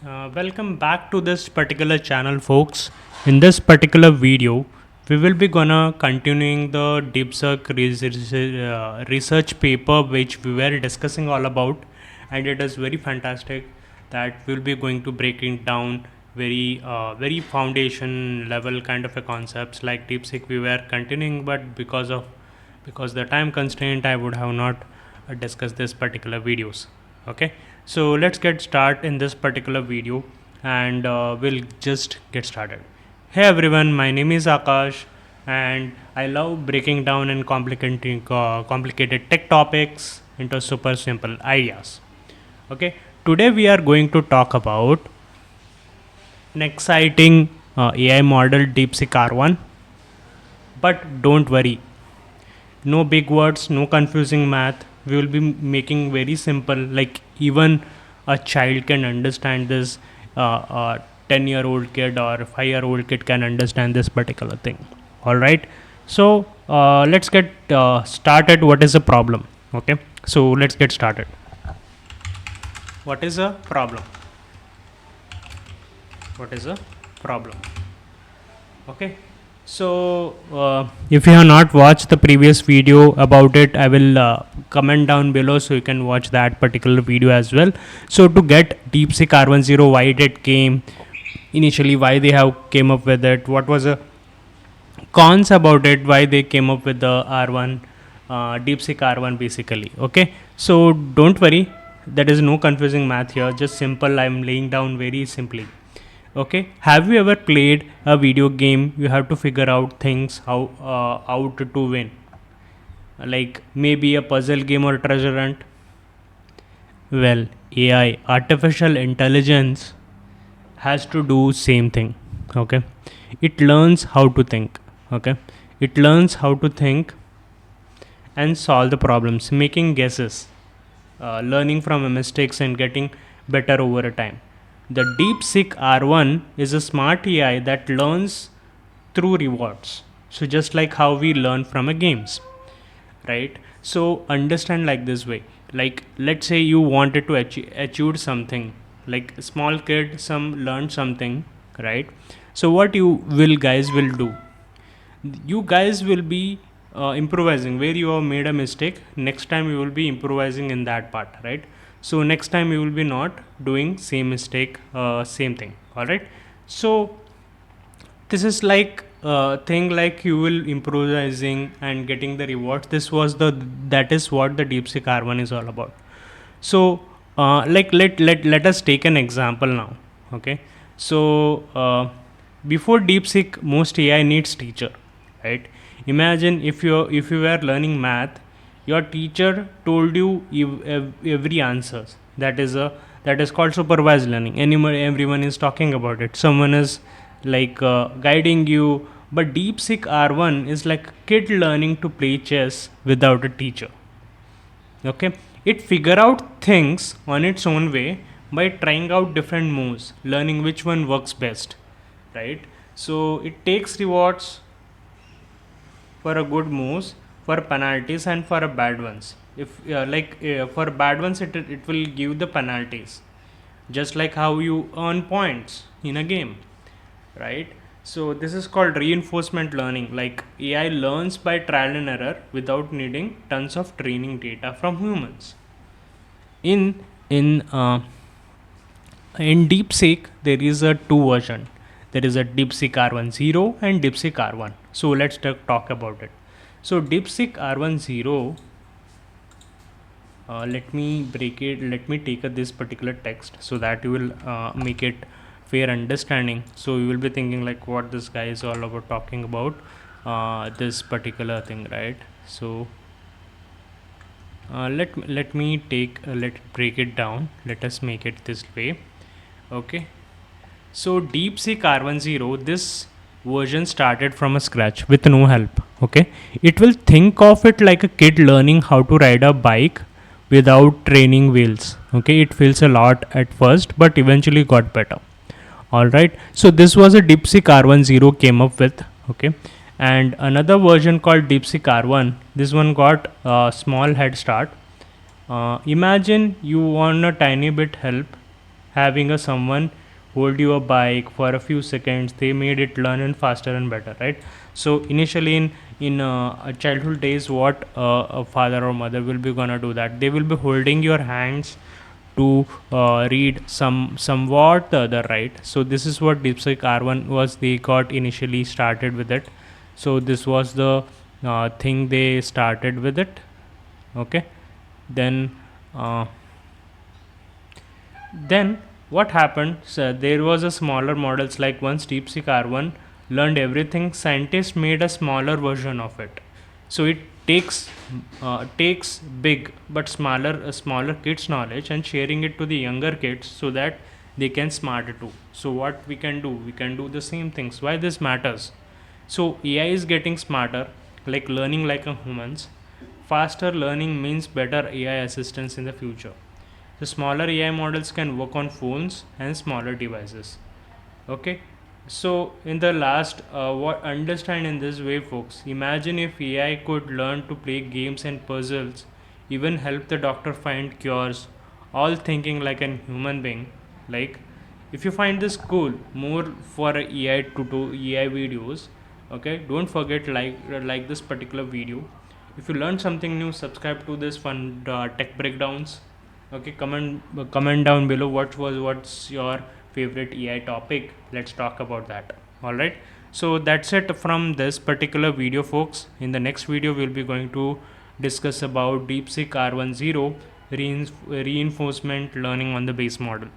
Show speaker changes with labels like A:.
A: Welcome back to this particular channel, folks. In this particular video, we will be gonna continuing the research paper which we were discussing all about, and it is very fantastic that we'll be going to breaking down very foundation level kind of a concepts like DeepSeek. We were continuing, but because the time constraint, I would have not discussed this particular videos. Okay, so let's get started in this particular video, and we'll just get started. Hey everyone, my name is Akash, and I love breaking down and complicated tech topics into super simple ideas. Okay, today we are going to talk about an exciting AI model, DeepSeek R1. But don't worry, no big words, no confusing math. We will be making very simple, like even a child can understand this. A 10-year-old kid or 5-year-old kid can understand this particular thing. All right. So let's get started. What is the problem? Okay. So let's get started. What is a problem? What is a problem? Okay. So if you have not watched the previous video about it, I will comment down below so you can watch that particular video as well. So to get DeepSeek R10, why it came initially, why they have came up with it, what was the cons about it, why they came up with the R1, DeepSeek R1 basically. Okay, so don't worry, there is no confusing math here, just simple. I'm laying down very simply. Okay, have you ever played a video game? You have to figure out things how out to win, like maybe a puzzle game or treasure hunt. Well, AI, artificial intelligence, has to do same thing. Okay, it learns how to think. Okay, it learns how to think and solve the problems, making guesses, learning from mistakes and getting better over a time. The DeepSeek R1 is a smart AI that learns through rewards. So just like how we learn from a games, right? So understand like this way. Like let's say you wanted to achieve something, like a small kid, some learned something, right? So what you will guys will do? You guys will be improvising where you have made a mistake. Next time you will be improvising in that part, right? So next time you will be not doing same mistake, same thing. All right. So this is like thing like you will improvising and getting the rewards. That is what the DeepSeek R1 is all about. So like let us take an example now. Okay. So before DeepSeek, most AI needs teacher, right? Imagine if you were learning math, your teacher told you every answers. That is called supervised learning. Everyone is talking about it. Someone is like guiding you. But DeepSeek R1 is like kid learning to play chess without a teacher. Okay, it figure out things on its own way by trying out different moves, learning which one works best, right? So it takes rewards for a good moves, for penalties, and for a bad ones. If for bad ones, it will give the penalties, just like how you earn points in a game, right? So this is called reinforcement learning. Like AI learns by trial and error without needing tons of training data from humans. In in uh, in DeepSeek, there is a two version. There is a DeepSeek R10 and DeepSeek R1. So let's talk about it. So DeepSeek R10, let me break it. Let me take this particular text so that you will make it fair understanding. So you will be thinking like what this guy is all about talking about this particular thing, right? So let me break it down. Let us make it this way. Okay. So DeepSeek R10, this version started from a scratch with no help. Okay, it will think of it like a kid learning how to ride a bike without training wheels. Okay, it feels a lot at first, but eventually got better. All right. So this was a DeepSeek R10 came up with. Okay, and another version called DeepSeek R1. This one got a small head start. Imagine you want a tiny bit help having a someone hold you a bike for a few seconds, they made it learn and faster and better, right? So initially in childhood days, what a father or mother will be gonna do, that they will be holding your hands to read somewhat the other, right? So this is what DeepSeek R1 was. They got initially started with it. So this was the thing they started with it. Okay, then uh, then what happened? So there was a smaller models, like once DeepSeek R1 learned everything, scientists made a smaller version of it. So it takes big but smaller kids knowledge and sharing it to the younger kids so that they can smarter too. So what we can do? We can do the same things. Why this matters? So AI is getting smarter, like learning like a humans. Faster learning means better AI assistance in the future. The smaller AI models can work on phones and smaller devices. Okay, so in the last, what understand in this way, folks. Imagine if AI could learn to play games and puzzles, even help the doctor find cures, all thinking like a human being. Like, if you find this cool, more for AI to do AI videos. Okay, don't forget like this particular video. If you learned something new, subscribe to this fun tech breakdowns. Okay, comment down below what's your favorite AI topic. Let's talk about that. All right, so that's it from this particular video, folks. In the next video we'll be going to discuss about DeepSeek R10 reinforcement learning on the base model.